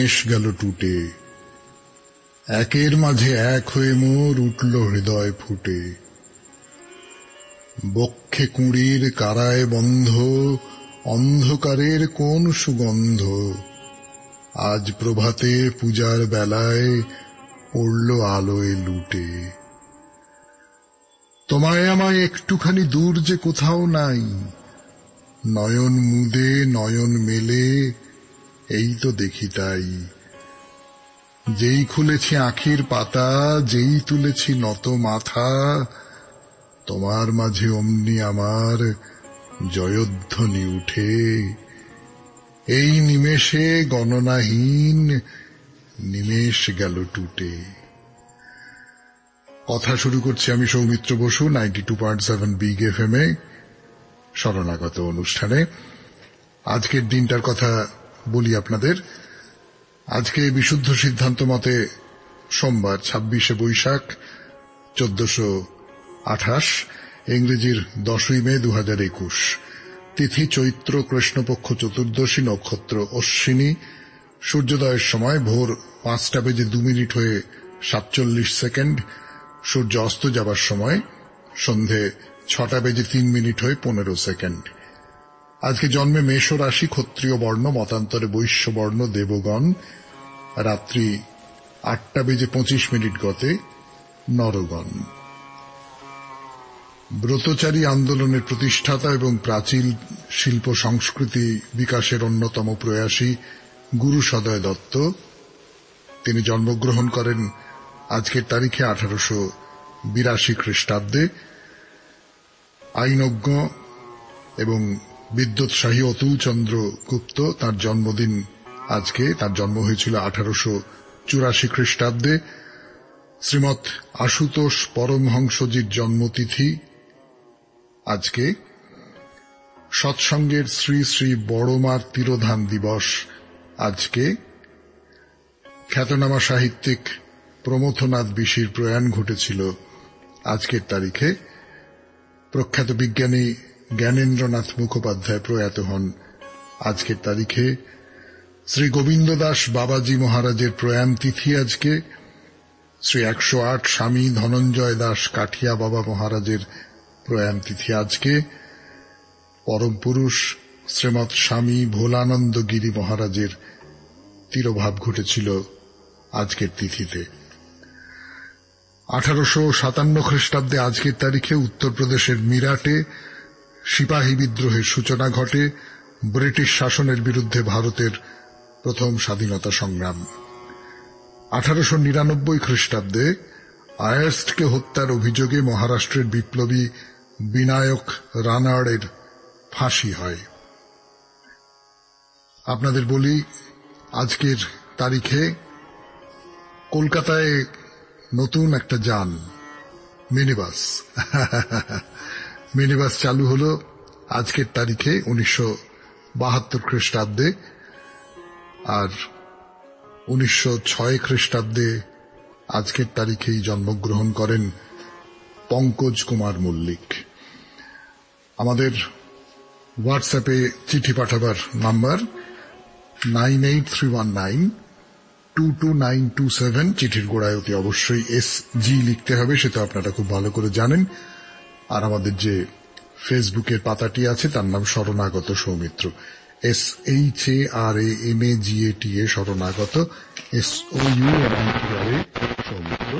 নিমেষ গেল টুটে, একের মাঝে এক হয়ে মোর উঠল হৃদয় ফুটে। বক্ষে কুঁড়ির কারায় বন্ধ, অন্ধকারের কোন সুগন্ধ, আজ প্রভাতে পূজার বেলায় পড়ল আলোয় লুটে। তোমায় আমায় একটুখানি দূর যে কোথাও নাই, নয়ন মুদে নয়ন মেলে এই তো দেখি তাই। যেই খুলেছি আঁখির পাতা, যেই তুলেছি নত মাথা, তোমার মাঝে অমনি আমার জয়ধ্বনি উঠে। এই নিমেষে গণনাহীন নিমেষ গেল টুটে। কথা শুরু করছি আমি সৌমিত্র বসু 92.7 বিগ এফএম এ শরণাগত অনুষ্ঠানে। আজকের দিনটার কথা বলি আপনাদের। আজকে বিশুদ্ধ সিদ্ধান্ত মতে সোমবার 26শে বৈশাখ 1428, ইংরেজির 10ই মে 2021, তিথি চৈত্র কৃষ্ণপক্ষ চতুর্দশী, নক্ষত্র অশ্বিনী, সূর্যোদয়ের সময় ভোর 5:02 হয়ে 47 সূর্য অস্ত যাবার সময় সন্ধে 6:03 হয়ে 15। আজকে জন্মে মেষ রাশি, ক্ষত্রিয় বর্ণ, মতান্তরে বৈশ্য বর্ণ, দেবগণ। রাত্রি 8:25 গতে নরগণ। ব্রতচারী আন্দোলনের প্রতিষ্ঠাতা এবং প্রাচীন শিল্প সংস্কৃতি বিকাশের অন্যতম প্রয়াসী গুরু সদয় দত্ত, তিনি জন্মগ্রহণ করেন আজকের তারিখে 1882 খ্রিস্টাব্দে। আইনজ্ঞ এবং বিদ্যোৎসাহী অতুল চন্দ্র গুপ্ত তার জন্মদিন আজকে। তার জন্ম হয়েছিল 1884 খ্রিস্টাব্দে। শ্রীমৎ আশুতোষ পরমহংসজির জন্মতিথি আজকে। সৎসঙ্গের শ্রী শ্রী বড়মার তিরোধান দিবস আজকে। খ্যাতনামা সাহিত্যিক প্রমথনাথ বিশির প্রয়াণ ঘটেছিল আজকের তারিখে। প্রখ্যাত বিজ্ঞানী জ্ঞানেন্দ্রনাথ মুখোপাধ্যায় প্রয়াত হন আজকের তারিখে। শ্রী গোবিন্দ দাস বাবাজি মহারাজের প্রয়াণ তিথি আজকে। শ্রী 108 স্বামী ধনঞ্জয় দাস কাঠিয়া বাবা মহারাজের প্রয়াণ তিথি আজকে। পরম পুরুষ শ্রীমৎ স্বামী ভোলানন্দ গিরি মহারাজের তিরোভাব ঘটেছিল আজকের তিথিতে। 1857 খ্রিস্টাব্দে আজকের তারিখে উত্তরপ্রদেশের মিরাটে সিপাহী বিদ্রোহের সূচনা ঘটে। ব্রিটিশ শাসনের বিরুদ্ধে ভারতের প্রথম স্বাধীনতা সংগ্রাম। 1899 খ্রিস্টাব্দে আয়ারস্টকে হত্যার অভিযোগে মহারাষ্ট্রের বিপ্লবী বিনায়ক রানাড়ের ফাঁসি হয়। আপনাদের বলি, আজকের তারিখে কলকাতায় নতুন একটা যান, মিনিবাস চালু হলো আজকের তারিখে 1972 খ্রিস্টাব্দে। আর 1906 খ্রিস্টাব্দে আজকের তারিখেই জন্মগ্রহণ করেন পঙ্কজ কুমার মল্লিক। আমাদের হোয়াটসঅ্যাপে চিঠি পাঠাবার নাম্বার 9831922927। চিঠির গোড়ায় অতি অবশ্যই SG লিখতে হবে, সেটা আপনারা খুব ভালো করে জানেন। আর আমাদের যে ফেসবুকের পাতাটি আছে তার নাম শরণাগত সৌমিত্র, SHARAMAGATA শরণাগত, SOUMITRA সৌমিত্র।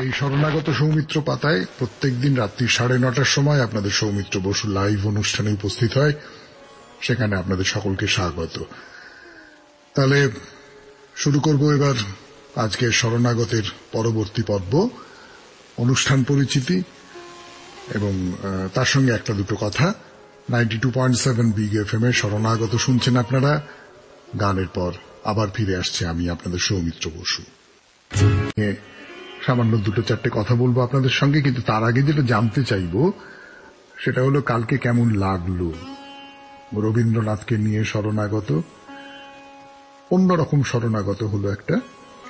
এই শরণাগত সৌমিত্র পাতায় প্রত্যেকদিন রাত্রি 9:30টার সময় আপনাদের সৌমিত্র বসু লাইভ অনুষ্ঠানে উপস্থিত হয়। সেখানে আপনাদের সকলকে স্বাগত। তাহলে শুরু করব এবার আজকে শরণাগতের পরবর্তী পর্ব, অনুষ্ঠান পরিচিতি এবং তার সঙ্গে একটা দুটো কথা। 92.7 বিগ এফএম এ শরণাগত শুনছেন আপনারা। গানের পর আবার ফিরে আসছে আমি আপনাদের সৌমিত্র বসু। সামান্য দুটো চারটে কথা বলবো আপনাদের সঙ্গে, কিন্তু তার আগে যেটা জানতে চাইব সেটা হলো কালকে কেমন লাগলো রবীন্দ্রনাথকে নিয়ে শরণাগত। অন্যরকম শরণাগত হলো একটা।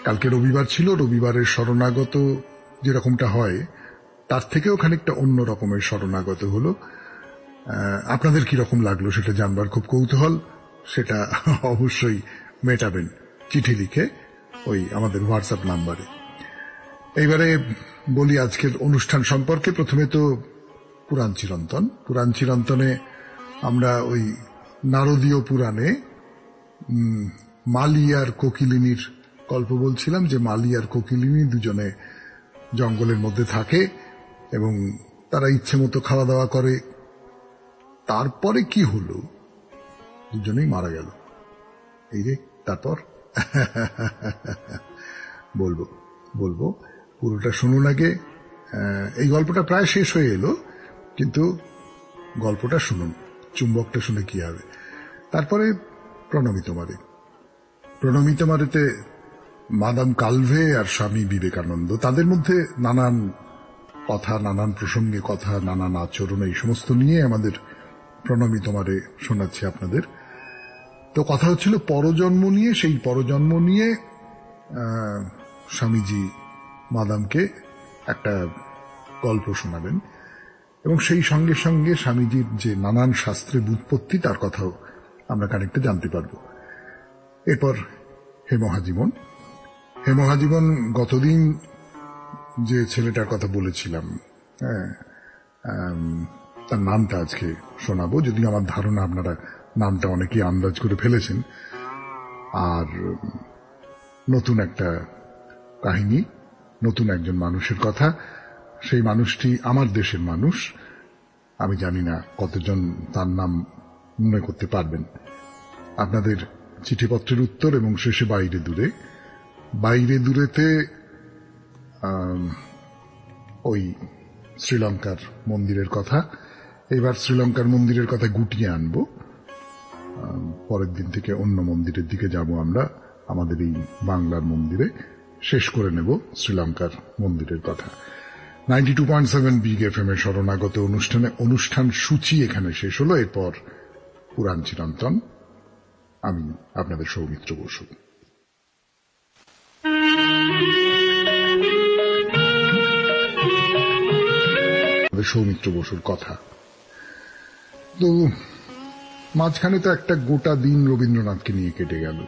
কালকে রবিবার ছিল, রবিবারের শরণাগত যেরকমটা হয় তার থেকেও খানিকটা অন্য রকমের শরণাগত হলো। আপনাদের কি রকম লাগলো সেটা জানবার খুব কৌতূহল, সেটা অবশ্যই মেটাবেন চিঠি লিখে ওই আমাদের হোয়াটসঅ্যাপ নাম্বারে। এইবারে বলি আজকের অনুষ্ঠান সম্পর্কে। প্রথমে তো পুরাণ চিরন্তন। পুরাণ চিরন্তনে আমরা ওই নারদীয় পুরাণে মালি আর কোকিলিনীর গল্প বলছিলাম, যে মালি আর কোকিলিনী দুজনে জঙ্গলের মধ্যে থাকে এবং তারা ইচ্ছে মতো খাওয়া দাওয়া করে। তারপরে কি হলো, দুজনেই মারা গেল। এই যে তারপর বলবো বলবো পুরোটা শুনুন আগে। এই গল্পটা প্রায় শেষ হয়ে এলো, কিন্তু গল্পটা শুনুন, চুম্বকটা শুনে কি হবে। তারপরে প্রণমিত মারে। প্রণমিত মারেতে মাদাম কালভে আর স্বামী বিবেকানন্দ, তাদের মধ্যে নানান কথা, নানান প্রসঙ্গে কথা, নানান আচরণ, এই সমস্ত নিয়ে আমাদের প্রণমিত মারে শোনাচ্ছি আপনাদের। তো কথা হচ্ছিল পরজন্ম নিয়ে। সেই পরজন্ম নিয়ে স্বামীজি মাদামকে একটা গল্প শোনাবেন এবং সেই সঙ্গে সঙ্গে স্বামীজির যে নানান শাস্ত্রের ব্যুৎপত্তি তার কথাও আমরা খানিকটা জানতে পারব। এরপর হে মহাজীবন। হে মহাজীবন গতদিন যে ছেলেটার কথা বলেছিলাম, তার নামটা আজকে শোনাবো, যদিও আমার ধারণা আপনারা নামটা অনেকেই আন্দাজ করে ফেলেছেন। আর নতুন একটা কাহিনী, নতুন একজন মানুষের কথা। সেই মানুষটি আমার দেশের মানুষ। আমি জানি না কতজন তার নাম মনে করতে পারবেন। আপনাদের চিঠিপত্রের উত্তর এবং শেষে বাইরে দূরে। বাইরে দূরেতে ওই শ্রীলঙ্কার মন্দিরের কথা। এবার শ্রীলঙ্কার মন্দিরের কথা গুটিয়ে আনব। পরের দিন থেকে অন্য মন্দিরের দিকে যাব আমরা, আমাদের এই বাংলার মন্দিরে। শেষ করে নেব শ্রীলঙ্কার মন্দিরের কথা। 92.7 বিগ এফএম এর শরণাগত অনুষ্ঠান সূচি এখানে শেষ হলো। এরপর পুরাণ চিরন্তন। আমি আপনাদের সৌমিত্র বসু। সৌমিত্র বসুর কথা। তো মাঝখানে তো একটা গোটা দিন রবীন্দ্রনাথকে নিয়ে কেটে গেল।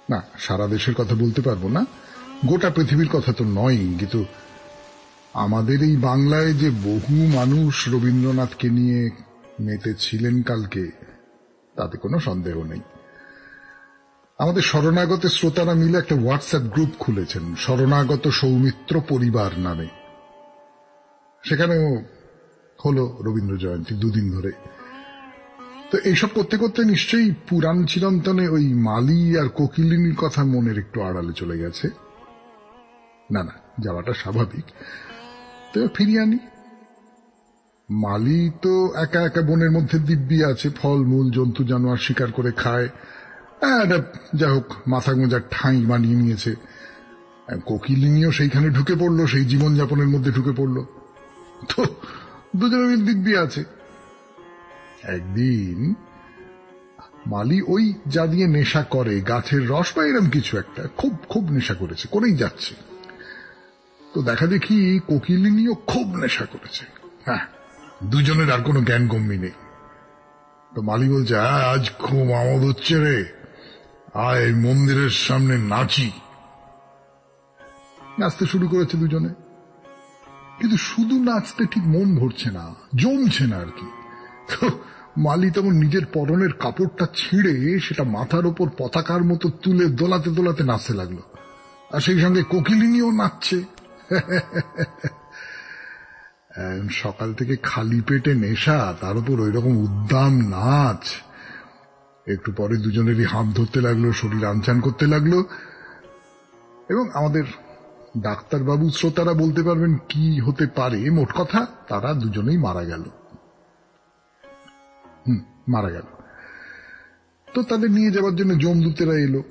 না, সারা দেশের কথা বলতে পারবো না, গোটা পৃথিবীর কথা তো নয়, কিন্তু আমাদের এই বাংলায় যে বহু মানুষ রবীন্দ্রনাথকে নিয়ে মেতে ছিলেন কালকে, তাতে কোনো সন্দেহ নেই। আমাদের শরণাগত শ্রোতারা মিলে একটা হোয়াটসঅ্যাপ গ্রুপ খুলেছেন, শরণাগত সৌমিত্র পরিবার নামে। সেখানেও হলো রবীন্দ্র জয়ন্তী দুদিন ধরে। তো এইসব করতে করতে নিশ্চয়ই পুরাণ চিরন্তনে ওই মালি আর কোকিলিনীর কথা মনের একটু আড়ালে চলে গেছে। না না, যাওয়াটা স্বাভাবিক। তো ফিরিয়ে আনি। মালি তো একা একা বনের মধ্যে দিব্যি আছে, ফল মূল জন্তু জানোয়ার শিকার করে খায়, যাই হোক মাথা গোঁজার ঠাঁই বানিয়ে নিয়েছে। কোকিলিনীও সেইখানে ঢুকে পড়লো, সেই জীবনযাপনের মধ্যে ঢুকে পড়লো। তো দুজনের দিব্যি আছে। একদিন মালি ওই যা দিয়ে নেশা করে, গাছের রস বা এরম কিছু একটা খুব খুব নেশা করেছে, করেই যাচ্ছে। তো দেখা দেখি কোকিলিনীও খুব নেশা করেছে। হ্যাঁ, দুজনের আর কোনো জ্ঞান গম্যি নেই। তো মালি বলছে, আজ খুব আমোদ হচ্ছে রে, আয় মন্দিরের সামনে নাচি। নাচতে শুরু করেছে দুজনে, কিন্তু শুধু নাচতে ঠিক মন ভরছে না, জমছে না আর কি। তো মালি তখন নিজের পরনের কাপড়টা ছিঁড়ে সেটা মাথার ওপর পতাকার মতো তুলে দোলাতে দোলাতে নাচতে লাগলো, আর সেই সঙ্গে কোকিলিনীও নাচছে। সকাল থেকে খালি পেটে নেশা, তার উপর ওই রকম উদ্দাম নাচ। একটু পরে দুজনেরই হাত ধরতে লাগলো, শরীর আনচান করতে লাগলো, এবং আমাদের ডাক্তারবাবু শ্রোতারা বলতে পারবেন কি হতে পারে। মোট কথা তারা দুজনেই মারা গেল। মারা গেল। তো তাদের নিয়ে যাওয়ার জন্য যমদূতেরা এলো।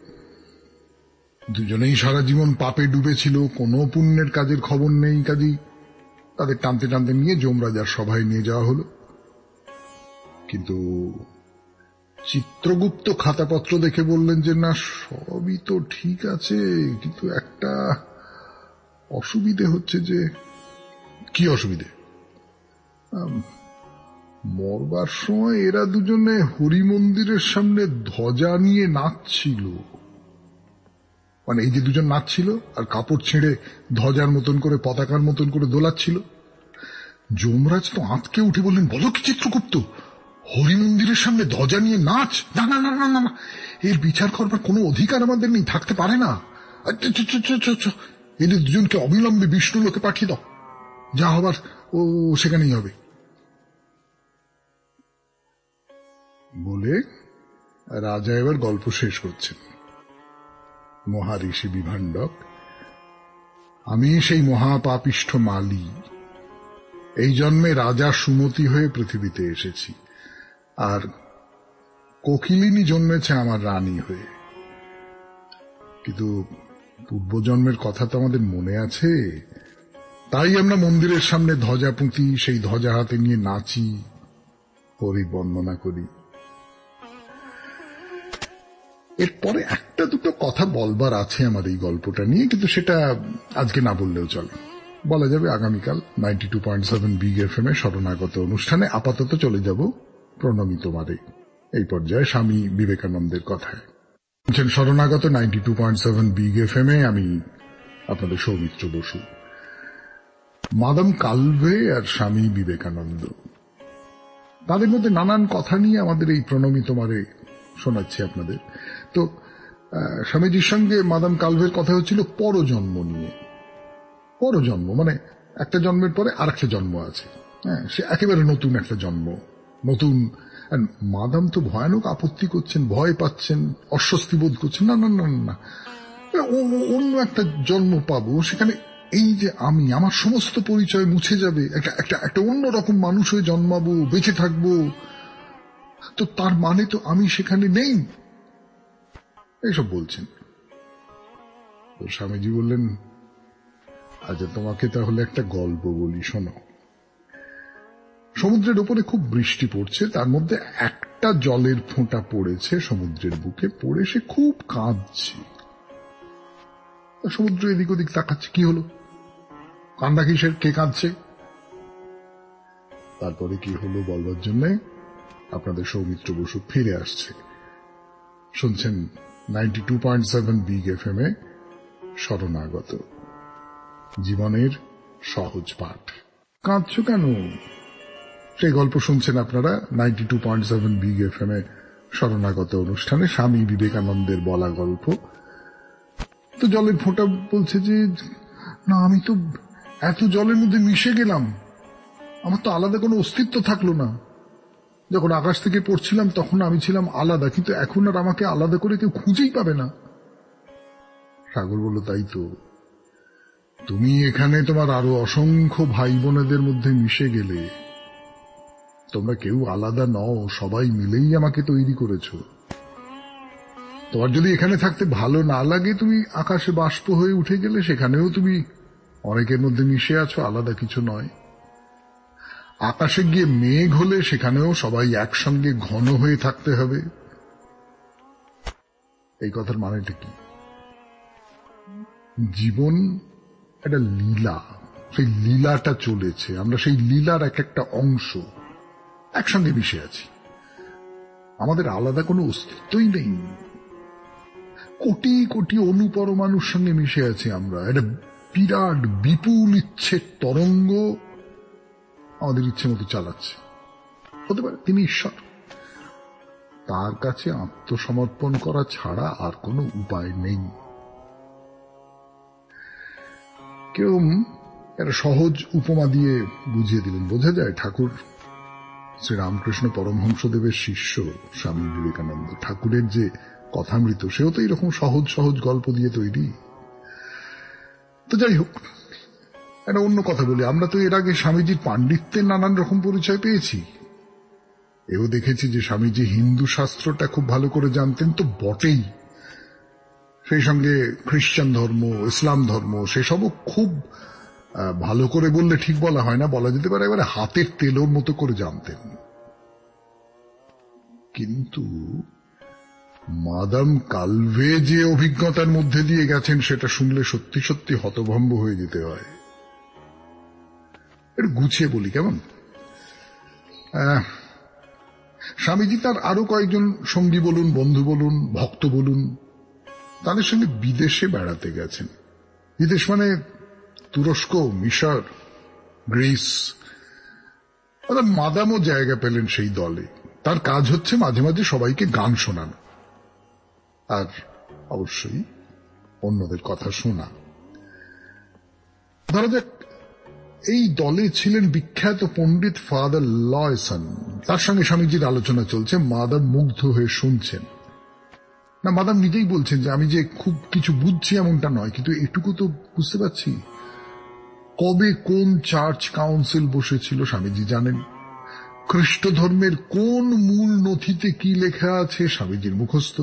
দুজনেই সারা জীবন পাপে ডুবেছিল, কোনো পুণ্যের কাজের খবর নেই, কাজেই তাদের টানতে টানতে নিয়ে যমরাজার সভায় নিয়ে যাওয়া হলো। কিন্তু চিত্রগুপ্ত খাতাপত্র দেখে বললেন যে না, সবই তো ঠিক আছে, কিন্তু একটা অসুবিধে হচ্ছে। যে কি অসুবিধে? মরবার সময় এরা দুজনে হরি মন্দিরের সামনে ধ্বজা নিয়ে নাচছিল। মানে এই যে দুজন নাচছিল আর কাপড় ছেড়ে ধ্বজার মতন করে পতাকার মতন করে দোলাচ্ছিল, যমরাজ তো আঁতকে উঠে বললেন, বলো কি চিত্রগুপ্ত, হরি মন্দিরের সামনে ধ্বজা নিয়ে নাচ? না না না না না, এর বিচার করবার কোনো অধিকার আমাদের নেই, থাকতে পারে না। এদের দুজনকে অবিলম্বে বিষ্ণু লোকে পাঠিয়ে দাও, যা হবার ও সেখানেই হবে। বলে রাজা এবার গল্প শেষ করছেন। মহারিষি বিভাণ্ডক, আমি সেই মহাপাপিষ্ঠ মালি এই জন্মে রাজা সুমতি হয়ে পৃথিবীতে এসেছি, আর কোকিলিনী জন্মেছে আমার রানী হয়ে। কিন্তু পূর্বজন্মের কথা তো আমাদের মনে আছে, তাই আমরা মন্দিরের সামনে ধ্বজা পুঁতি, সেই ধ্বজা হাতে নিয়ে নাচি, হরি বর্ণনা করি। এরপরে একটা দুটো কথা বলবার আছে আমার এই গল্পটা নিয়ে, কিন্তু সেটা আজকে না বললেও চলে, বলা যাবে আগামীকাল 92.7 বিগ এফএম এ শরণাগত অনুষ্ঠানে। আপাতত চলে যাব প্রণমী তোমারে এই পর্যায়ে স্বামী বিবেকানন্দের কথায়। শরণাগত 92.7 বিগ এফএম এ আমি আপনাদের সৌমিত্র বসু। মাদাম কালভে আর স্বামী বিবেকানন্দ, তাদের মধ্যে নানান কথা নিয়ে আমাদের এই প্রণমী তোমারে শোনাচ্ছি আপনাদের। তো স্বামীজির সঙ্গে মাদাম কালভের কথা হচ্ছিল পরজন্ম নিয়ে। পরজন্ম মানে একটা জন্মের পরে আর একটা জন্ম আছে, হ্যাঁ, সে একেবারে নতুন একটা জন্ম, নতুন। মাদাম তো ভয়ানক আপত্তি করছেন, ভয় পাচ্ছেন, অস্বস্তি বোধ করছেন, না না না না, অন্য একটা জন্ম পাবো, সেখানে এই যে আমি, আমার সমস্ত পরিচয় মুছে যাবে, একটা অন্যরকম মানুষ হয়ে জন্মাবো, বেঁচে থাকবো, তো তার মানে তো আমি সেখানে নেই, এইসব বলছেন। তো স্বামীজি বললেন, আচ্ছা তোমাকে তাহলে একটা গল্প বলি, শোনো। সমুদ্রের ওপরে খুব বৃষ্টি পড়ছে, তার মধ্যে একটা জলের ফোঁটা পড়েছে সমুদ্রের বুকে, পড়ে সে খুব কাঁদছে। সমুদ্র এদিক ওদিক তাকাচ্ছে, কি হলো, কান্না কিসের, কে কাঁদছে? তারপরে কি হলো বলবার জন্য আপনাদের সৌমিত্র বসু ফিরে আসছে। শুনছেন 92.7 বিগ এফএম এ শরণাগত, জীবনের সহজ পাঠ। কাঁদছো কেন? সেই গল্প শুনছেন আপনারা 92.7 বিগ এফএম এ শরণাগত অনুষ্ঠানে, স্বামী বিবেকানন্দের বলা গল্প। তো জলের ফোঁটা বলছে যে, না আমি তো এত জলের মধ্যে মিশে গেলাম, আমার তো আলাদা কোনো অস্তিত্ব থাকলো না। যখন আকাশ থেকে পড়ছিলাম তখন আমি ছিলাম আলাদা, কিন্তু এখন আর আমাকে আলাদা করে কেউ খুঁজেই পাবে না। সাগর বলল, তাই তো, তুমি এখানে তোমার আরো অসংখ্য ভাই বোনেদের মধ্যে মিশে গেলে, তোমরা কেউ আলাদা নও, সবাই মিলেই আমাকে তৈরি করেছ। তোমার যদি এখানে থাকতে ভালো না লাগে, তুমি আকাশে বাষ্প হয়ে উঠে গেলে, সেখানেও তুমি অনেকের মধ্যে মিশে আছো, আলাদা কিছু নয়। আকাশে গিয়ে মেঘ হলে সেখানেও সবাই একসঙ্গে ঘন হয়ে থাকতে হবে। এই কথার মানেটা কি? জীবন একটা লীলা, সেই লীলাটা চলেছে, আমরা সেই লীলার এক একটা অংশ, একসঙ্গে মিশে আছি, আমাদের আলাদা কোনো অস্তিত্বই নেই। কোটি কোটি অনুপরমাণুর সঙ্গে মিশে আছি আমরা, একটা বিরাট বিপুল ইচ্ছের তরঙ্গ আমাদের ইচ্ছে মতো চালাচ্ছে। হতে পারে তিনি ঈশ্বর, তার কাছে আত্মসমর্পণ করা ছাড়া আর কোনো উপায় নেই। কেউ একটা সহজ উপমা দিয়ে বুঝিয়ে দিলেন, বোঝা যায় ঠাকুর শ্রীরামকৃষ্ণ পরমহংসদেবের শিষ্য স্বামী বিবেকানন্দ, ঠাকুরের যে কথামৃত, সেও তো এইরকম সহজ সহজ গল্প দিয়ে তৈরি। তো যাই হোক, একটা অন্য কথা বলি, আমরা তো এর আগে স্বামীজির পাণ্ডিত্যের নানান রকম পরিচয় পেয়েছি। এও দেখেছি যে স্বামীজি হিন্দু শাস্ত্রটা খুব ভালো করে জানতেন তো বটেই, সেই সঙ্গে খ্রিস্টান ধর্ম, ইসলাম ধর্ম, সেসবও খুব ভালো করে বললে ঠিক বলা হয় না, বলা যেতে পারে এবারে হাতের তেলোর মতো করে জানতেন। কিন্তু মাদাম কালভে যে অভিজ্ঞতার মধ্যে দিয়ে গেছেন, সেটা শুনলে সত্যি সত্যি হতভম্ব হয়ে যেতে হয়। একটু গুছিয়ে বলি কেমন? স্বামীজি তার আরো কয়েকজন সঙ্গী বলুন, বন্ধু বলুন, ভক্ত বলুন, তাদের সঙ্গে বিদেশে বেড়াতে গেছেন। বিদেশ মানে তুরস্ক, মিশর, গ্রিস। মাদামও জায়গা পেলেন সেই দলে। তার কাজ হচ্ছে মাঝে মাঝে সবাইকে গান শোনানো আর অবশ্যই অন্যদের কথা শোনা। ধরা যাক এই দলে ছিলেন বিখ্যাত পণ্ডিত ফাদার লয়সন। তার সঙ্গে স্বামীজির আলোচনা চলছে। মাদাম মুগ্ধ হয়ে শুনছেন। না, মাদাম নিজেই বলছেন যে আমি যে খুব কিছু বুঝছি এমনটা নয়, কিন্তু এটুকু তো বুঝতে পারছি কবে কোন চার্চ কাউন্সিল বসেছিল স্বামীজি জানেন, খ্রিস্ট ধর্মের কোন মূল নথিতে কি লেখা আছে স্বামীজির মুখস্থ।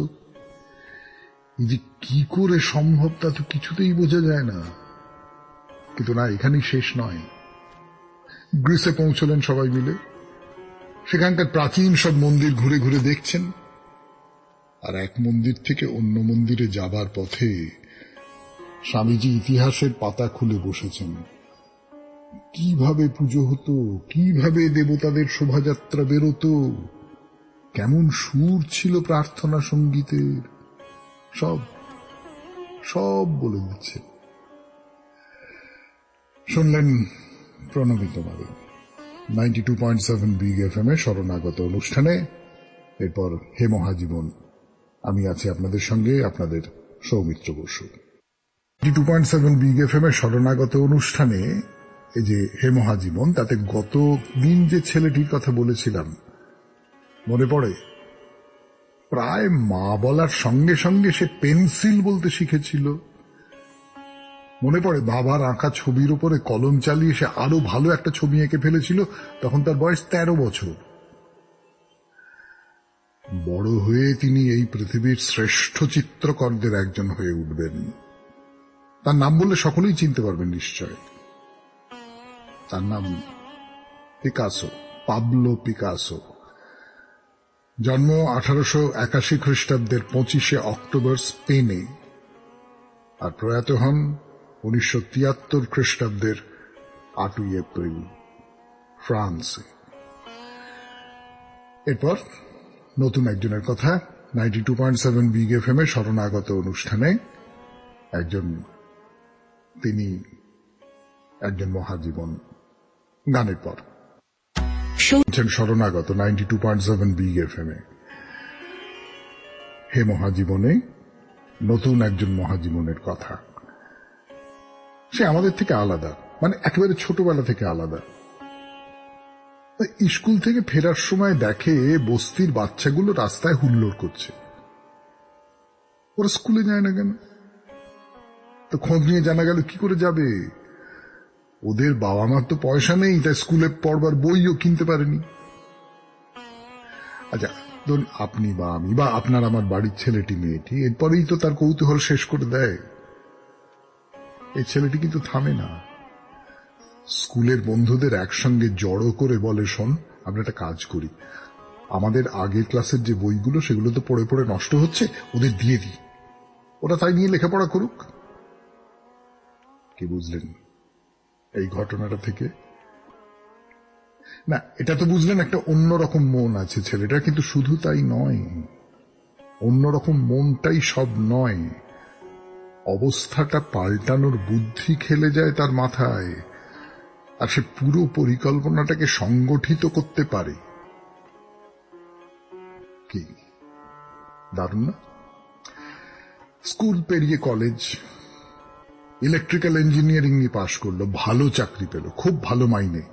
এই যে কি করে সম্ভব তা তো কিছুতেই বোঝা যায় না। কিন্তু না, এখানেই শেষ নয়। গ্রিসে পৌঁছলেন সবাই মিলে। সেখানকার প্রাচীন সব মন্দির ঘুরে ঘুরে দেখছেন। আর এক মন্দির থেকে অন্য মন্দিরে যাবার পথে স্বামীজি ইতিহাসের পাতা খুলে বসেছেন। কিভাবে পুজো হতো, কিভাবে দেবতাদের শোভাযাত্রা বেরোতো, কেমন সুর ছিল প্রার্থনা সঙ্গীতের, সব সব বলে দিচ্ছে। শুনলেন প্রণবী তোমাদের 92.7 বিগ এফএম এ শরণাগত অনুষ্ঠানে। এরপর হে মহাজীবন, আমি আছি আপনাদের সঙ্গে, আপনাদের সৌমিত্র বসু। 92.7 বিগ এফএম এ শরণাগত অনুষ্ঠানে এই যে হে মহাজীবন, তাতে গত দিন যে ছেলেটির কথা বলেছিলাম মনে পড়ে? প্রায় মা বলার সঙ্গে সঙ্গে সে পেন্সিল বলতে শিখেছিল। মনে পড়ে বাবার আঁকা ছবির উপরে কলম চালিয়ে সে আরো ভালো একটা ছবি এঁকে ফেলেছিল। তখন তার বয়স 13 বছর। বড় হয়ে তিনি এই পৃথিবীর শ্রেষ্ঠ চিত্রকরদের একজন হয়ে উঠবেন। তার নাম বললে সকলেই চিনতে পারবেন নিশ্চয়। তার নাম পিকাসো, পাবলো পিকাসো। জন্ম 1881 খ্রিস্টাব্দের 25 অক্টোবর স্পেনে, আর প্রয়াত হন 1973 খ্রিস্টাব্দের 8 এপ্রিল ফ্রান্সে। এরপর নতুন একজনের কথা 92.7 বিগ এফএম এ শরণাগত অনুষ্ঠানে তিনি একজন মহাজীবন। গানের পর শরণাগত 92.7 বিগ এফএম এ হে মহাজীবনে নতুন একজন মহাজীবনের কথা। সে আমাদের থেকে আলাদা, মানে একেবারে ছোটবেলা থেকে আলাদা। স্কুল থেকে ফেরার সময় দেখে বস্তির বাচ্চাগুলো রাস্তায় হুল্লোড় করছে। ওরা স্কুলে যায় না কেন? তো খোঁজ নিয়ে জানা গেল কি করে যাবে? ওদের বাবা মার তো পয়সা নেই, তাই স্কুলে পড়বার বইও কিনতে পারেনি। আচ্ছা, ধরুন আপনি বা আমি বা আপনার আমার বাড়ির ছেলেটি মেয়েটি এরপরেই তো তার কৌতূহল শেষ করে দেয়। এই ছেলেটি কিন্তু থামে না। স্কুলের বন্ধুদের একসঙ্গে জড়ো করে বলে, শোন, আমরা একটা কাজ করি, আমাদের আগের ক্লাসের যে বইগুলো সেগুলো তো পড়ে পড়ে নষ্ট হচ্ছে, ওদের দিয়ে দিই, ওরা তাই নিয়ে লেখাপড়া করুক। কি বুঝলেন এই ঘটনাটা থেকে? না, এটা তো বুঝলেন একটা অন্যরকম মন আছে ছেলেটা, কিন্তু শুধু তাই নয়, অন্যরকম মনটাই সব নয়, অবস্থাটা পাল্টানোর বুদ্ধি খেলে যায় তার মাথায়, আর সে পুরো পরিকল্পনাটাকে সংগঠিত করতে পারে। কি দারুণ না? স্কুল পেরিয়ে কলেজ, ইলেকট্রিক্যাল ইঞ্জিনিয়ারিং নিয়ে পাশ করলো, ভালো চাকরি পেল, খুব ভালো মাইনে।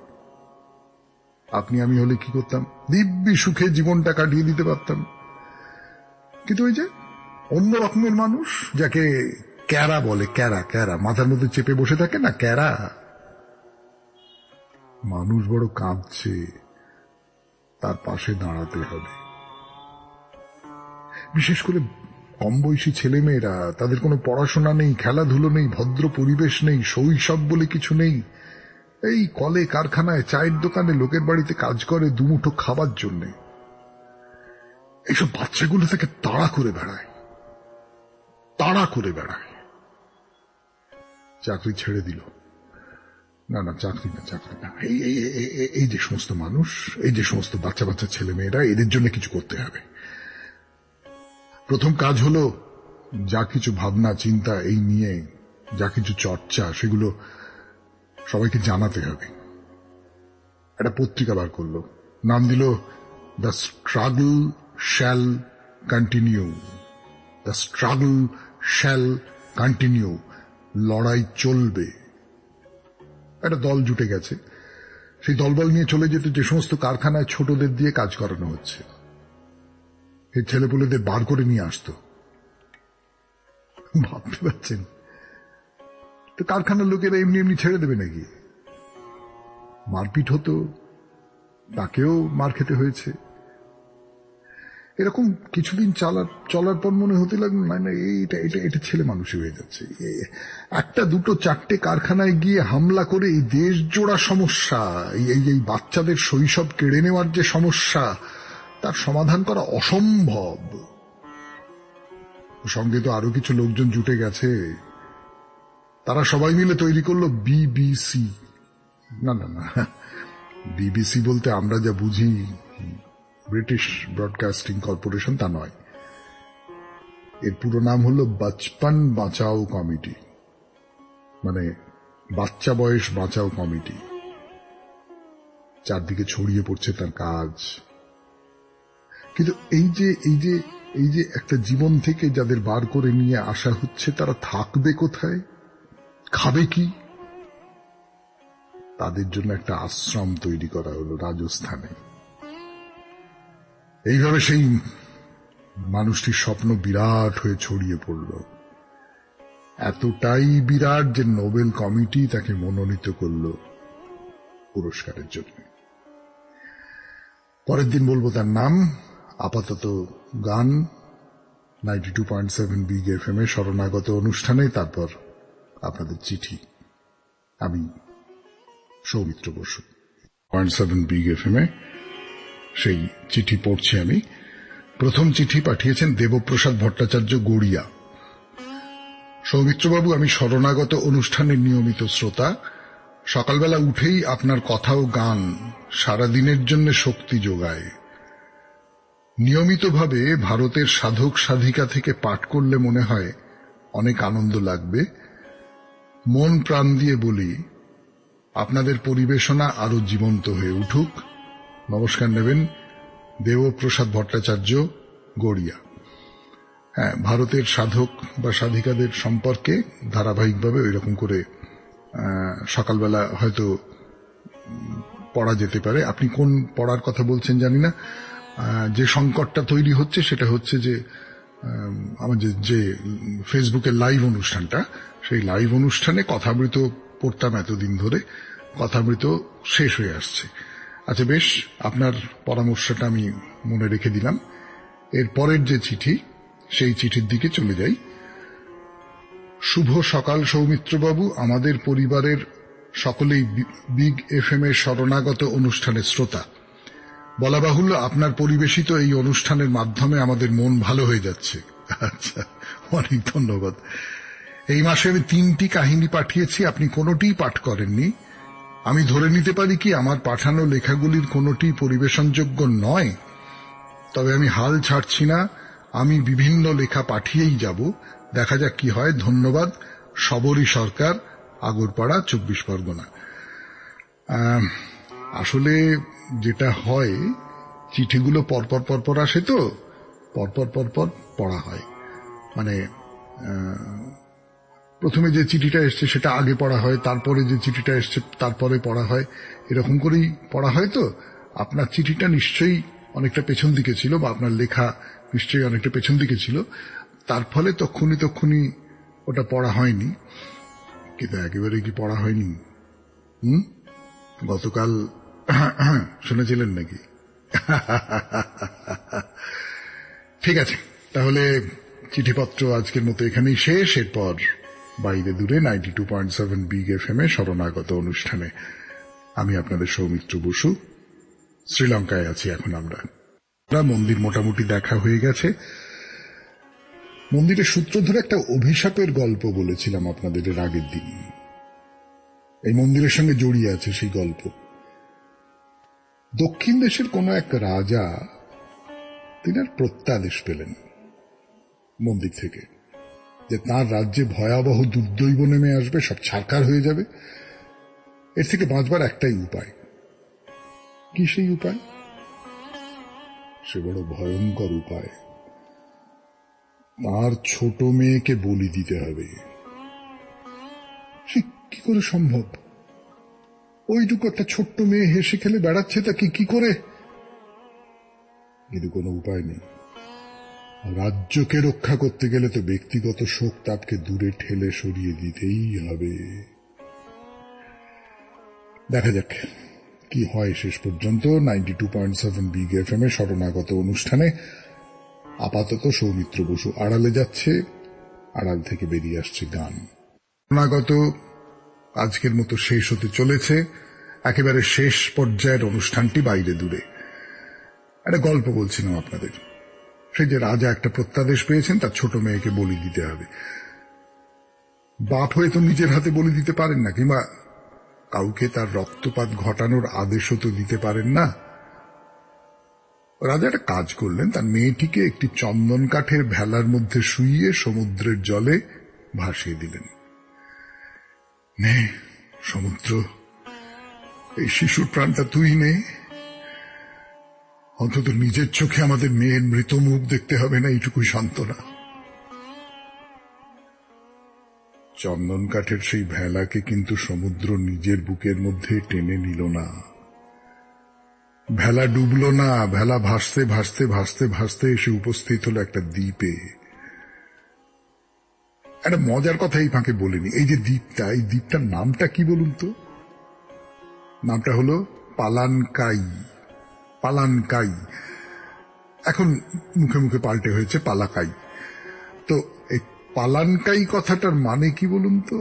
আপনি আমি হলে কি করতাম? দিব্যি সুখে জীবনটা কাটিয়ে দিতে পারতাম। কিন্তু ওই যে অন্য রকমের মানুষ, যাকে ক্যারা বলে, ক্যারা ক্যারা মাথার মধ্যে চেপে বসে থাকে না, ক্যারা। মানুষ বড় কাঁদছে, তার পাশে দাঁড়াতে হবে। বিশেষ করে কম বয়সী ছেলেমেয়েরা, তাদের কোনো পড়াশোনা নেই, খেলাধুলো নেই, ভদ্র পরিবেশ নেই, শৈশব বলে কিছু নেই। এই কলে কারখানায়, চায়ের দোকানে, লোকের বাড়িতে কাজ করে দুমুঠো খাবার জন্য। এইসব বাচ্চাগুলো থেকে তাড়া করে বেড়ায়। চাকরি ছেড়ে দিল। না না, চাকরি না। এই যে সমস্ত মানুষ, এই যে সমস্ত বাচ্চা বাচ্চা ছেলে মেয়েরা, এদের জন্য কিছু করতে হবে। প্রথম কাজ হলো যা কিছু ভাবনা চিন্তা এই নিয়ে যা কিছু চর্চা, সেগুলো সবাইকে জানাতে হবে। একটা পত্রিকা বার করলো, নাম দিল the struggle shall continue. The struggle shall continue, লড়াই চলবে। একটা দল জুটে গেছে, সেই দলবল নিয়ে চলে যেত যে সমস্ত কারখানায় ছোটদের দিয়ে কাজ করানো হচ্ছে, এই ছেলেপুলেদের বার করে নিয়ে আসতো। ভাবতে পারছেন তো? কারখানার লোকেরা এমনি এমনি ছেড়ে দেবে নাকি? মারপিট হতো, তাকেও মার খেতে হয়েছে। এরকম কিছুদিন চলার পর মনে হতে লাগলো না এটা ছেলে মানুষই হয়ে যাচ্ছে। একটা দুটো চারটে কারখানায় গিয়ে হামলা করে এই দেশ জোড়া সমস্যা, এই বাচ্চাদের শৈশব কেড়ে নেওয়ার যে সমস্যা, তার সমাধান করা অসম্ভব। সঙ্গে তো আরো কিছু লোকজন জুটে গেছে, তারা সবাই মিলে তৈরি করলো বিবিসি। না, বিবিসি বলতে আমরা যা বুঝি ব্রিটিশ ব্রডকাস্টিং কর্পোরেশন, তা নয়। এর পুরো নাম হলো বচপন বাঁচাও কমিটি, মানে বাচ্চা বয়স বাঁচাও কমিটি। চারদিকে ছড়িয়ে পড়ছে তার কাজ। কিন্তু এই যে একটা জীবন থেকে যাদের বার করে নিয়ে আসা হচ্ছে, তারা থাকবে কোথায়, খাবে কি? তাদের জন্য একটা আশ্রম তৈরি করা হলো রাজস্থানে। এইভাবে সেই মানুষটির স্বপ্ন বিরাট হয়ে ছড়িয়ে পড়ল, এতটাই বিরাট যে নোবেল কমিটি তাকে মনোনীত করল পুরস্কারের জন্য। পরের দিন বলবো তার নাম। আপাতত গান 92.7 বিগ এফএম এ শরণাগত অনুষ্ঠানে, তারপর আপনাদের চিঠি। আমি সৌমিত্র বসু, 0.7 বিগ এফএম এ সেই চিঠি পড়ছি আমি। প্রথম চিঠি পাঠিয়েছেন দেবপ্রসাদ ভট্টাচার্য, গড়িয়া। সৌমিত্রবাবু, আমি শরণাগত অনুষ্ঠানের নিয়মিত শ্রোতা। সকালবেলা উঠেই আপনার কথা ও গান সারাদিনের জন্য শক্তি যোগায়। নিয়মিতভাবে ভারতের সাধক সাধিকা থেকে পাঠ করলে মনে হয় অনেক আনন্দ লাগবে। মন প্রাণ দিয়ে বলি, আপনাদের পরিবেশনা আরো জীবন্ত হয়ে উঠুক। নমস্কার নেবেন, দেবপ্রসাদ ভট্টাচার্য, গড়িয়া। হ্যাঁ, ভারতের সাধক বা সাধিকাদের সম্পর্কে ধারাবাহিকভাবে ওই রকম করে সকালবেলা হয়তো পড়া যেতে পারে। আপনি কোন পড়ার কথা বলছেন জানি না। যে সংকটটা তৈরি হচ্ছে সেটা হচ্ছে যে আমাদের যে ফেসবুকের লাইভ অনুষ্ঠানটা, সেই লাইভ অনুষ্ঠানে কথামৃত পড়তাম এতদিন ধরে, কথামৃত শেষ হয়ে আসছে। আচ্ছা বেশ, আপনার পরামর্শটা আমি মনে রেখে দিলাম। এর পরের যে চিঠি, সেই চিঠির দিকে চলে যাই। শুভ সকাল সৌমিত্রবাবু, আমাদের পরিবারের সকলেই বিগ এফএম এর শরণাগত অনুষ্ঠানের শ্রোতা। বলা বাহুল্য, আপনার পরিবেশিত এই অনুষ্ঠানের মাধ্যমে আমাদের মন ভালো হয়ে যাচ্ছে। আচ্ছা, অনেক ধন্যবাদ। এই মাসে আমি 3টি কাহিনী পাঠিয়েছি, আপনি কোনোটিই পাঠ করেননি। আমি ধরে নিতে পারি কি আমার পাঠানো লেখাগুলির কোনোটি পরিবেশনযোগ্য নয়? তবে আমি হাল ছাড়ছি না, আমি বিভিন্ন লেখা পাঠিয়েই যাব, দেখা যাক কি হয়। ধন্যবাদ। সবরী সরকার, আগরপাড়া, 24 পরগনা। আসলে যেটা হয়, চিঠিগুলো পরপর আসে, তো পরপর পড়া হয়। মানে প্রথমে যে চিঠিটা এসছে সেটা আগে পড়া হয়, তারপরে যে চিঠিটা এসছে তারপরে পড়া হয়, এরকম করেই পড়া হয়। তো আপনার চিঠিটা নিশ্চয়ই অনেকটা পেছন দিকে ছিল, বা আপনার লেখা নিশ্চয়ই অনেকটা পেছন দিকে ছিল, তার ফলে তক্ষুনি ওটা পড়া হয়নি। কিন্তু একেবারে কি পড়া হয়নি? গতকাল শুনেছিলেন নাকি? ঠিক আছে, তাহলে চিঠিপত্র আজকের মতো এখানেই শেষ। এরপর বাইরে দূরে 92.7 বিগ এফএম এ শরণাগত অনুষ্ঠানে আমি আপনাদের সৌমিত্র বসু। শ্রীলঙ্কায় আছি এখন আমরা। মন্দির মোটামুটি দেখা হয়ে গেছে। মন্দিরের সূত্র ধরে একটা অভিশাপের গল্প বলেছিলাম আপনাদের এর আগের দিন। এই মন্দিরের সঙ্গে জড়িয়ে আছে সেই গল্প। দক্ষিণ দেশের কোন এক রাজা, তিনি আর প্রত্যাদেশ পেলেন মন্দির থেকে। যে তার রাজ্যে ভয়াবহ দুর্দৈব নেমে আসবে, সব ছারখার হয়ে যাবে। এর থেকে বাঁচবার একটাই উপায়। কি সেই উপায়? সে বড় ভয়ঙ্কর উপায়। তার ছোট মেয়েকে বলি দিতে হবে। সে কি করে সম্ভব? ওইটুকু একটা ছোট্ট মেয়ে হেসে খেলে বেড়াচ্ছে, তাকে কি করে? কিন্তু কোনো উপায় নেই। রাজ্যকে রক্ষা করতে গেলে তো ব্যক্তিগত শোক তাপকে দূরে ঠেলে সরিয়ে দিতেই হবে। দেখা যাক কি হয় শেষ পর্যন্ত। 92.7 বিগ এফএম এ শরণাগত অনুষ্ঠানে আপাতত সৌমিত্র বসু আড়ালে যাচ্ছে, আড়াল থেকে বেরিয়ে আসছে গান। শরণাগত আজকের মতো শেষ হতে চলেছে। একেবারে শেষ পর্যায়ের অনুষ্ঠানটি বাইরে দূরে। একটা গল্প বলছিলাম আপনাদের। সে যে রাজা একটা প্রত্যাদেশ পেয়েছেন, তার ছোট মেয়েকে বলি দিতে হবে। বাপ হয়ে তো নিজের হাতে বলি দিতে পারেন না, কিংবা কাউকে তার রক্তপাত ঘটানোর আদেশও তো দিতে পারেন না। রাজা একটা কাজ করলেন, তার মেয়েটিকে একটি চন্দন কাঠের ভেলার মধ্যে শুইয়ে সমুদ্রের জলে ভাসিয়ে দিলেন। নে সমুদ্র, এই শিশুর প্রাণটা তুই নে। অন্তত নিজের চোখে আমাদের মেয়ের মৃত মুখ দেখতে হবে না, এইটুকুই সান্ত্বনা। চন্দন কাঠের সেই ভেলাকে কিন্তু সমুদ্র নিজের বুকের মধ্যে টেনে নিল না। ভেলা ডুবল না, ভেলা ভাসতে ভাসতে ভাসতে ভাসতে এসে উপস্থিত হলো একটা দ্বীপে। একটা মজার কথা এই ফাঁকে বলিনি। এই যে দ্বীপটা, এই দ্বীপটার নামটা কি বলুন তো? নামটা হলো পালানকাই। পালানকাই এখন মুখে মুখে পাল্টে হয়েছে পালাকাই। তো এই পালানকাই কথাটার মানে কি বলুন তো?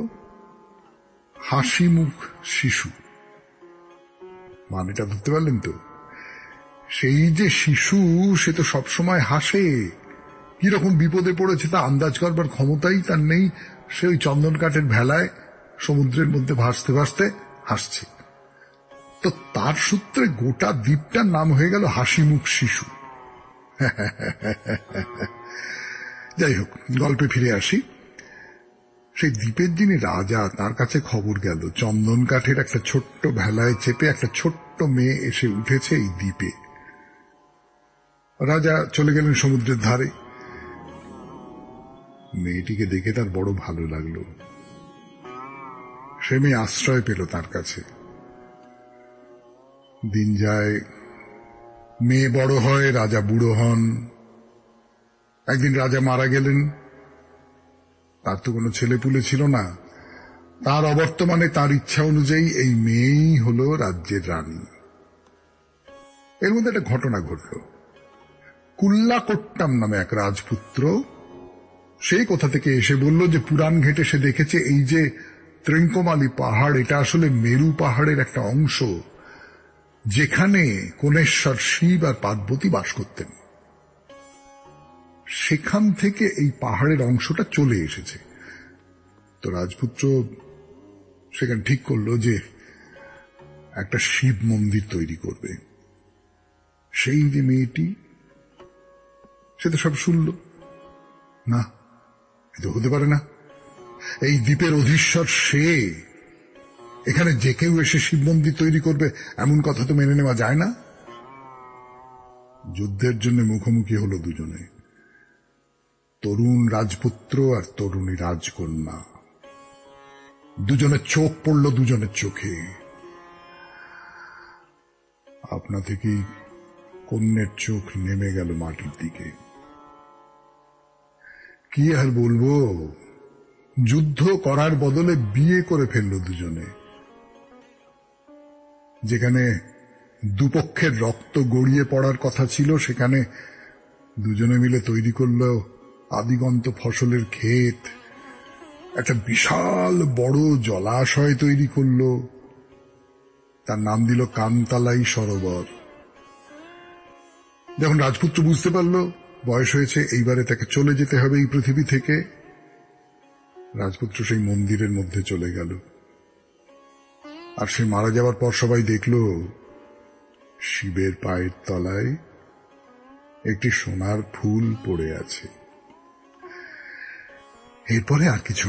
হাসি মুখ শিশু। মানেটা ধরতে পারলেন তো? সেই যে শিশু, সে তো সবসময় হাসে। কিরকম বিপদে পড়েছে তা আন্দাজ করবার ক্ষমতাই তার নেই। সে ওই চন্দন কাঠের ভেলায় সমুদ্রের মধ্যে ভাসতে ভাসতে হাসছে। তো তার সূত্রে গোটা দ্বীপটার নাম হয়ে গেল হাসিমুখ শিশু। যাই হোক, গল্পে ফিরে আসি। সেই দ্বীপের যিনি রাজা, তার কাছে খবর গেল চন্দন কাঠের একটা ছোট্ট ভেলায় চেপে একটা ছোট্ট মেয়ে এসে উঠেছে এই দ্বীপে। রাজা চলে গেলেন সমুদ্রের ধারে। মেয়েটিকে দেখে তার বড় ভালো লাগলো। সে মেয়ে আশ্রয় পেল তার কাছে। দিন যায়, মেয়ে বড় হয়, রাজা বুড়ো হন। একদিন রাজা মারা গেলেন। তার তো কোনো ছেলেপুলে ছিল না। তার অবর্তমানে তার ইচ্ছা অনুযায়ী এই মেয়েই হল রাজ্যের রানী। এর মধ্যে একটা ঘটনা ঘটল। কুল্লাকোট্টাম নামে এক রাজপুত্র, সেই কোথা থেকে এসে বলল যে পুরাণ ঘেটে সে দেখেছে এই যে ত্রিঙ্কমালী পাহাড়, এটা আসলে মেরু পাহাড়ের একটা অংশ, যেখানে কোণেশ্বর শিব আর পার্বতী বাস করতেন। সেখান থেকে এই পাহাড়ের অংশটা চলে এসেছে। তো রাজপুত্র সেখানে ঠিক করলো যে একটা শিব মন্দির তৈরি করবে। সেই যে মেয়েটি, সে তো সব শুনল। না, এটা হতে পারে না। এই দ্বীপের অধীশ্বর সে, এখানে যে কেউ এসে শিব মন্দির তৈরি করবে এমন কথা তো মেনে নেওয়া যায় না। যুদ্ধের জন্য মুখোমুখি হলো দুজনে, তরুণ রাজপুত্র আর তরুণী রাজকন্যা। দুজনের চোখ পড়ল দুজনের চোখে। আপনা থেকেই কন্যের চোখ নেমে গেল মাটির দিকে। কি আর বলবো, যুদ্ধ করার বদলে বিয়ে করে ফেলল দুজনে। যেখানে দুপক্ষের রক্ত গড়িয়ে পড়ার কথা ছিল, সেখানে দুজনে মিলে তৈরি করল আদিগন্ত ফসলের ক্ষেত, একটা বিশাল বড় জলাশয় তৈরি করল। তার নাম দিল কান্তালাই সরোবর। যখন রাজপুত্র বুঝতে পারল বয়স হয়েছে, এইবারে তাকে চলে যেতে হবে এই পৃথিবী থেকে, রাজপুত্র সেই মন্দিরের মধ্যে চলে গেল। আর সে মারা যাওয়ার পর সবাই দেখল শিবের পায়ের তলায় একটি সোনার ফুল পড়ে আছে। এরপরে আর কিছু